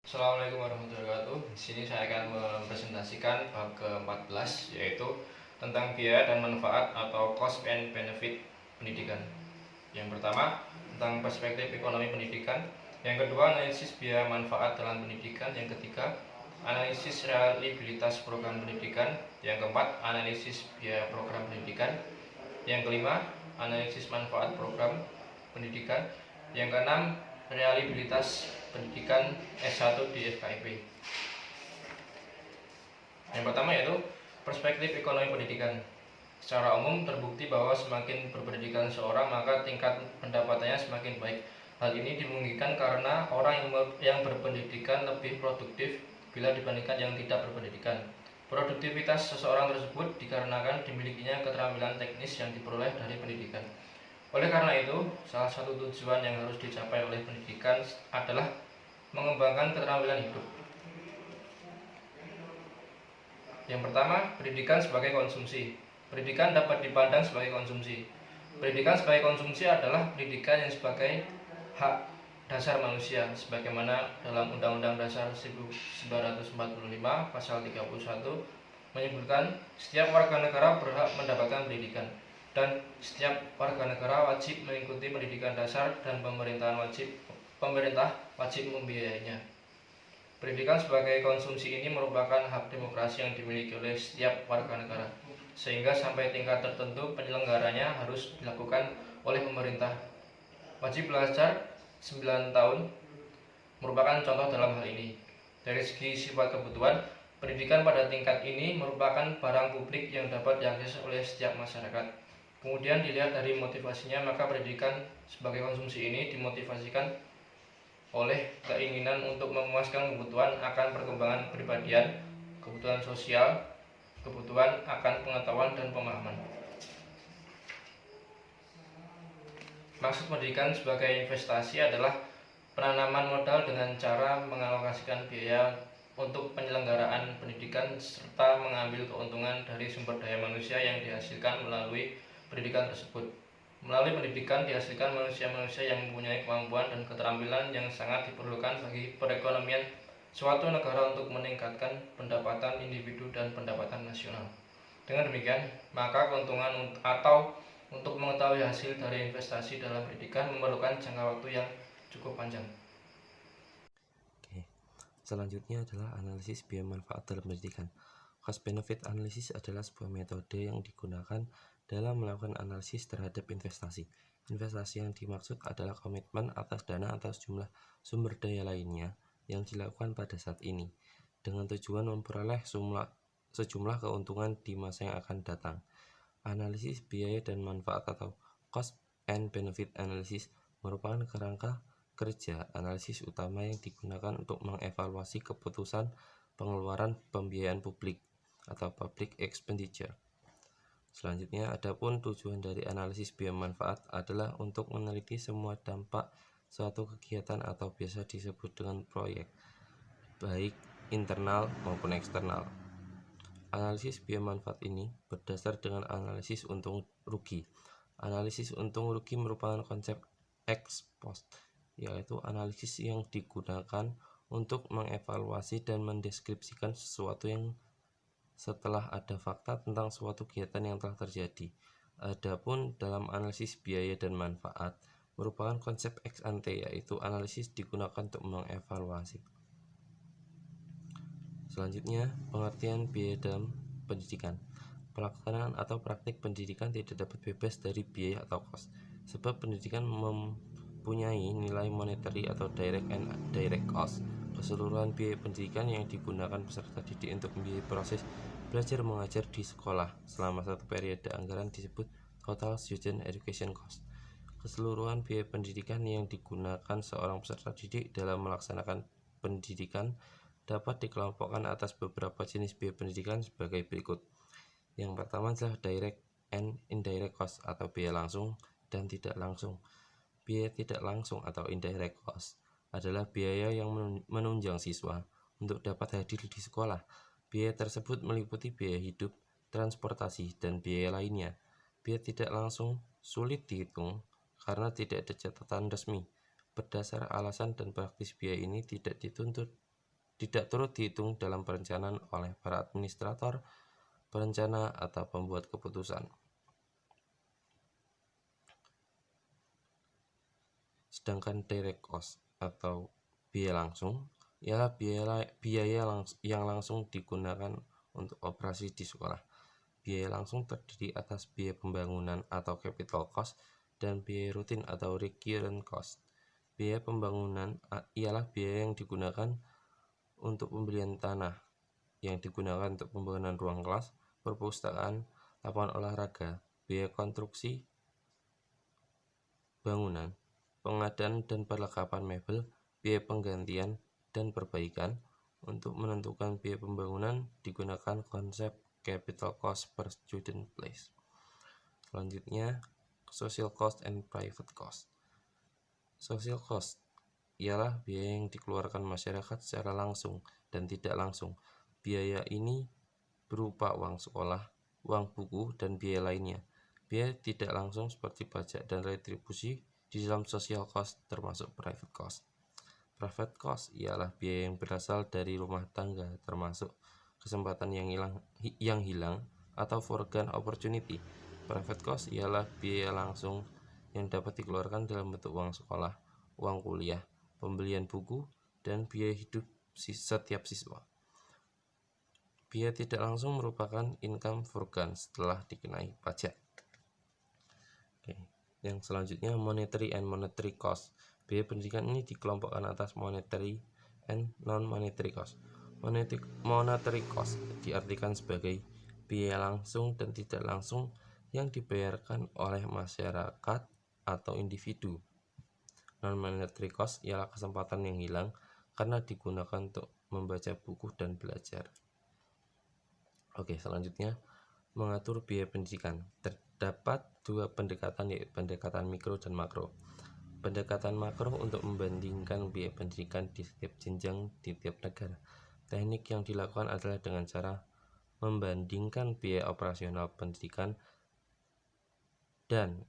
Assalamualaikum warahmatullahi wabarakatuh. Di sini saya akan mempresentasikan bab ke-14, yaitu tentang biaya dan manfaat atau cost and benefit pendidikan. Yang pertama, tentang perspektif ekonomi pendidikan. Yang kedua, analisis biaya manfaat dalam pendidikan. Yang ketiga, analisis reliabilitas program pendidikan. Yang keempat, analisis biaya program pendidikan. Yang kelima, analisis manfaat program pendidikan. Yang keenam, reliabilitas pendidikan S1 di FKIP. Yang pertama yaitu perspektif ekonomi pendidikan. Secara umum terbukti bahwa semakin berpendidikan seorang maka tingkat pendapatannya semakin baik. Hal ini dimungkinkan karena orang yang berpendidikan lebih produktif bila dibandingkan yang tidak berpendidikan. Produktivitas seseorang tersebut dikarenakan dimilikinya keterampilan teknis yang diperoleh dari pendidikan. Oleh karena itu, salah satu tujuan yang harus dicapai oleh pendidikan adalah mengembangkan keterampilan hidup. Yang pertama, pendidikan sebagai konsumsi. Pendidikan dapat dipandang sebagai konsumsi. Pendidikan sebagai konsumsi adalah pendidikan yang sebagai hak dasar manusia, sebagaimana dalam Undang-Undang Dasar 1945 pasal 31 menyebutkan setiap warga negara berhak mendapatkan pendidikan dan setiap warga negara wajib mengikuti pendidikan dasar dan pemerintah wajib membiayainya. Pendidikan sebagai konsumsi ini merupakan hak demokrasi yang dimiliki oleh setiap warga negara, sehingga sampai tingkat tertentu penyelenggaranya harus dilakukan oleh pemerintah. Wajib belajar 9 tahun merupakan contoh dalam hal ini. Dari segi sifat kebutuhan, pendidikan pada tingkat ini merupakan barang publik yang dapat diakses oleh setiap masyarakat. Kemudian dilihat dari motivasinya, maka pendidikan sebagai konsumsi ini dimotivasikan oleh keinginan untuk memuaskan kebutuhan akan perkembangan kepribadian, kebutuhan sosial, kebutuhan akan pengetahuan dan pemahaman. Maksud pendidikan sebagai investasi adalah penanaman modal dengan cara mengalokasikan biaya untuk penyelenggaraan pendidikan serta mengambil keuntungan dari sumber daya manusia yang dihasilkan melalui pendidikan tersebut. Melalui pendidikan dihasilkan manusia-manusia yang mempunyai kemampuan dan keterampilan yang sangat diperlukan bagi perekonomian suatu negara untuk meningkatkan pendapatan individu dan pendapatan nasional. Dengan demikian, maka keuntungan atau untuk mengetahui hasil dari investasi dalam pendidikan memerlukan jangka waktu yang cukup panjang. Selanjutnya adalah analisis biaya manfaat dalam pendidikan. Cost benefit analysis adalah sebuah metode yang digunakan dalam melakukan analisis terhadap investasi. Investasi yang dimaksud adalah komitmen atas dana atau jumlah sumber daya lainnya yang dilakukan pada saat ini, dengan tujuan memperoleh sejumlah keuntungan di masa yang akan datang. Analisis biaya dan manfaat atau cost and benefit analysis merupakan kerangka kerja analisis utama yang digunakan untuk mengevaluasi keputusan pengeluaran pembiayaan publik atau public expenditure. Selanjutnya, adapun tujuan dari analisis biaya manfaat adalah untuk meneliti semua dampak suatu kegiatan atau biasa disebut dengan proyek, baik internal maupun eksternal. Analisis biaya manfaat ini berdasar dengan analisis untung rugi. Analisis untung rugi merupakan konsep ex post, yaitu analisis yang digunakan untuk mengevaluasi dan mendeskripsikan sesuatu yang setelah ada fakta tentang suatu kegiatan yang telah terjadi. Adapun dalam analisis biaya dan manfaat merupakan konsep ex ante, yaitu analisis digunakan untuk mengevaluasi. Selanjutnya, pengertian biaya dalam pendidikan. Pelaksanaan atau praktik pendidikan tidak dapat bebas dari biaya atau cost, sebab pendidikan mempunyai nilai monetary atau direct and indirect cost. Keseluruhan biaya pendidikan yang digunakan peserta didik untuk membiayai proses belajar mengajar di sekolah selama satu periode anggaran disebut total student education cost. Keseluruhan biaya pendidikan yang digunakan seorang peserta didik dalam melaksanakan pendidikan dapat dikelompokkan atas beberapa jenis biaya pendidikan sebagai berikut. Yang pertama adalah direct and indirect cost atau biaya langsung dan tidak langsung. Biaya tidak langsung atau indirect cost adalah biaya yang menunjang siswa untuk dapat hadir di sekolah. Biaya tersebut meliputi biaya hidup, transportasi, dan biaya lainnya. Biaya tidak langsung sulit dihitung karena tidak ada catatan resmi. Berdasar alasan dan praktis biaya ini tidak dituntut tidak turut dihitung dalam perencanaan oleh para administrator, perencana, atau pembuat keputusan. Sedangkan direct cost atau biaya langsung ialah biaya yang langsung digunakan untuk operasi di sekolah. Biaya langsung terdiri atas biaya pembangunan atau capital cost dan biaya rutin atau recurrent cost. Biaya pembangunan ialah biaya yang digunakan untuk pembelian tanah, yang digunakan untuk pembangunan ruang kelas, perpustakaan, lapangan olahraga, biaya konstruksi bangunan, pengadaan dan perlengkapan mebel, biaya penggantian dan perbaikan. Untuk menentukan biaya pembangunan digunakan konsep capital cost per student place. Selanjutnya, social cost and private cost. Social cost ialah biaya yang dikeluarkan masyarakat secara langsung dan tidak langsung. Biaya ini berupa uang sekolah, uang buku, dan biaya lainnya. Biaya tidak langsung seperti pajak dan retribusi di dalam social cost termasuk private cost. Private cost ialah biaya yang berasal dari rumah tangga termasuk kesempatan yang hilang atau foregone opportunity. Private cost ialah biaya langsung yang dapat dikeluarkan dalam bentuk uang sekolah, uang kuliah, pembelian buku, dan biaya hidup setiap siswa. Biaya tidak langsung merupakan income foregone setelah dikenai pajak. Yang selanjutnya, monetary and monetary cost. Biaya pendidikan ini dikelompokkan atas monetary and non-monetary cost. Monetary cost diartikan sebagai biaya langsung dan tidak langsung yang dibayarkan oleh masyarakat atau individu. Non-monetary cost ialah kesempatan yang hilang karena digunakan untuk membaca buku dan belajar. Oke, selanjutnya mengatur biaya pendidikan. Terdapat dua pendekatan, yaitu pendekatan mikro dan makro. Pendekatan makro untuk membandingkan biaya pendidikan di setiap jenjang di tiap negara. Teknik yang dilakukan adalah dengan cara membandingkan biaya operasional pendidikan dan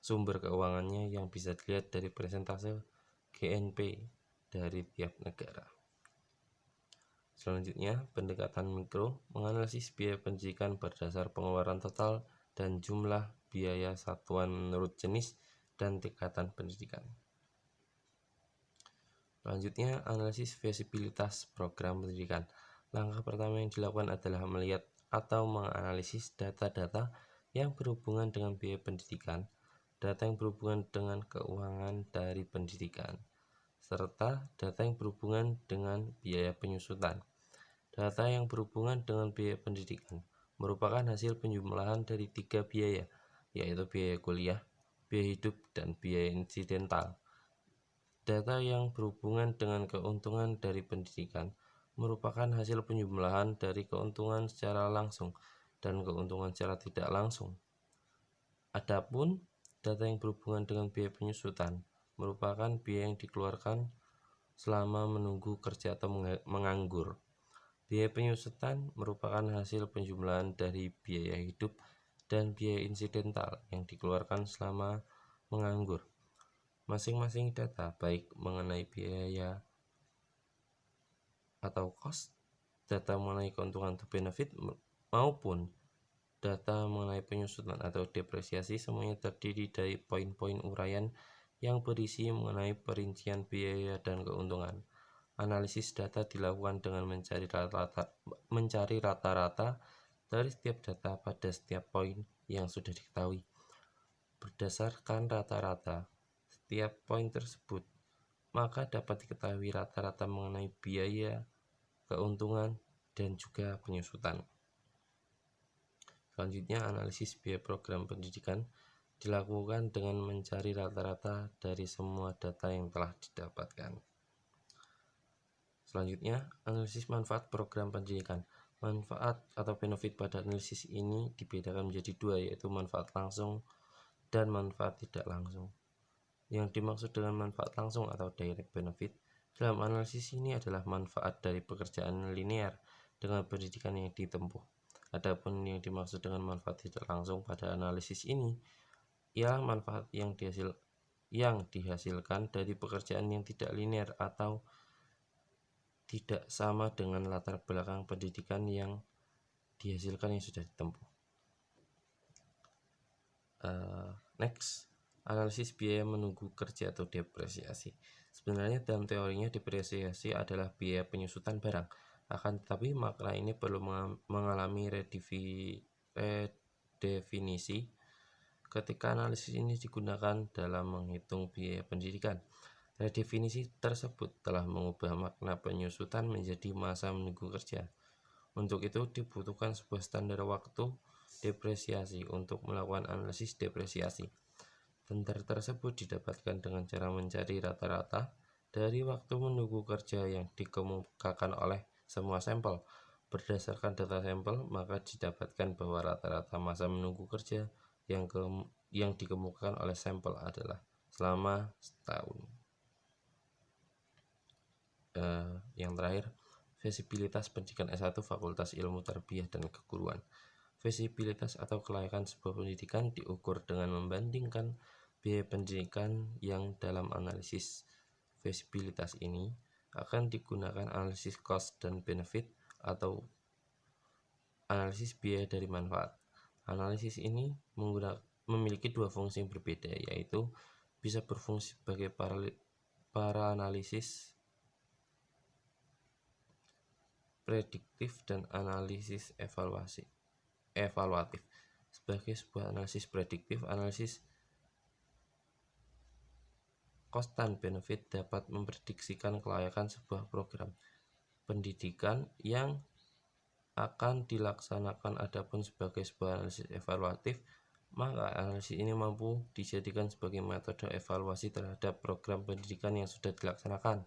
sumber keuangannya yang bisa dilihat dari persentase GNP dari tiap negara. Selanjutnya, pendekatan mikro menganalisis biaya pendidikan berdasar pengeluaran total dan jumlah biaya satuan menurut jenis dan tingkatan pendidikan. Selanjutnya, analisis feasibilitas program pendidikan. Langkah pertama yang dilakukan adalah melihat atau menganalisis data-data yang berhubungan dengan biaya pendidikan, data yang berhubungan dengan keuangan dari pendidikan, serta data yang berhubungan dengan biaya penyusutan. Data yang berhubungan dengan biaya pendidikan merupakan hasil penjumlahan dari 3 biaya, yaitu biaya kuliah, biaya hidup, dan biaya insidental. Data yang berhubungan dengan keuntungan dari pendidikan merupakan hasil penjumlahan dari keuntungan secara langsung dan keuntungan secara tidak langsung. Adapun data yang berhubungan dengan biaya penyusutan merupakan biaya yang dikeluarkan selama menunggu kerja atau menganggur. Biaya penyusutan merupakan hasil penjumlahan dari biaya hidup dan biaya insidental yang dikeluarkan selama menganggur. Masing-masing data, baik mengenai biaya atau cost, data mengenai keuntungan atau benefit, maupun data mengenai penyusutan atau depresiasi, semuanya terdiri dari poin-poin uraian yang berisi mengenai perincian biaya dan keuntungan. Analisis data dilakukan dengan mencari rata-rata dari setiap data pada setiap poin yang sudah diketahui. Berdasarkan rata-rata setiap poin tersebut, maka dapat diketahui rata-rata mengenai biaya, keuntungan, dan juga penyusutan. Selanjutnya, analisis biaya program pendidikan dilakukan dengan mencari rata-rata dari semua data yang telah didapatkan. Selanjutnya, analisis manfaat program pendidikan. Manfaat atau benefit pada analisis ini dibedakan menjadi dua, yaitu manfaat langsung dan manfaat tidak langsung. Yang dimaksud dengan manfaat langsung atau direct benefit dalam analisis ini adalah manfaat dari pekerjaan linear dengan pendidikan yang ditempuh. Adapun yang dimaksud dengan manfaat tidak langsung pada analisis ini ialah manfaat yang dihasilkan dari pekerjaan yang tidak linear atau tidak sama dengan latar belakang pendidikan yang dihasilkan yang sudah ditempuh. Next, analisis biaya menunggu kerja atau depresiasi. Sebenarnya dalam teorinya depresiasi adalah biaya penyusutan barang, akan tetapi makna ini perlu mengalami redefinisi ketika analisis ini digunakan dalam menghitung biaya pendidikan. Redefinisi tersebut telah mengubah makna penyusutan menjadi masa menunggu kerja. Untuk itu dibutuhkan sebuah standar waktu depresiasi untuk melakukan analisis depresiasi. Standar tersebut didapatkan dengan cara mencari rata-rata dari waktu menunggu kerja yang dikemukakan oleh semua sampel. Berdasarkan data sampel, maka didapatkan bahwa rata-rata masa menunggu kerja yang dikemukakan oleh sampel adalah selama setahun. Yang terakhir, visibilitas pendidikan S1 Fakultas Ilmu Tarbiyah dan Keguruan. Visibilitas atau kelayakan sebuah pendidikan diukur dengan membandingkan biaya pendidikan yang dalam analisis visibilitas ini akan digunakan analisis cost dan benefit atau analisis biaya dari manfaat. Analisis ini memiliki dua fungsi yang berbeda, yaitu bisa berfungsi sebagai para-analisis prediktif dan analisis evaluatif. Sebagai sebuah analisis prediktif, analisis cost dan benefit dapat memprediksikan kelayakan sebuah program pendidikan yang akan dilaksanakan. Adapun sebagai sebuah analisis evaluatif, maka analisis ini mampu dijadikan sebagai metode evaluasi terhadap program pendidikan yang sudah dilaksanakan.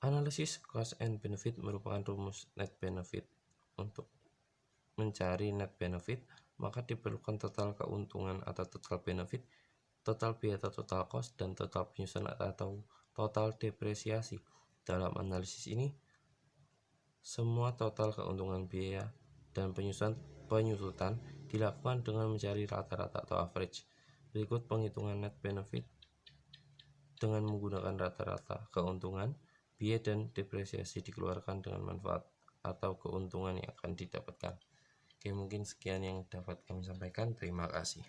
Analisis cost and benefit merupakan rumus net benefit. Untuk mencari net benefit, maka diperlukan total keuntungan atau total benefit, total biaya atau total cost, dan total penyusutan atau total depresiasi. Dalam analisis ini, semua total keuntungan biaya dan penyusutan dilakukan dengan mencari rata-rata atau average. Berikut penghitungan net benefit dengan menggunakan rata-rata keuntungan, biaya dan depresiasi dikeluarkan dengan manfaat atau keuntungan yang akan didapatkan. Oke, mungkin sekian yang dapat kami sampaikan. Terima kasih.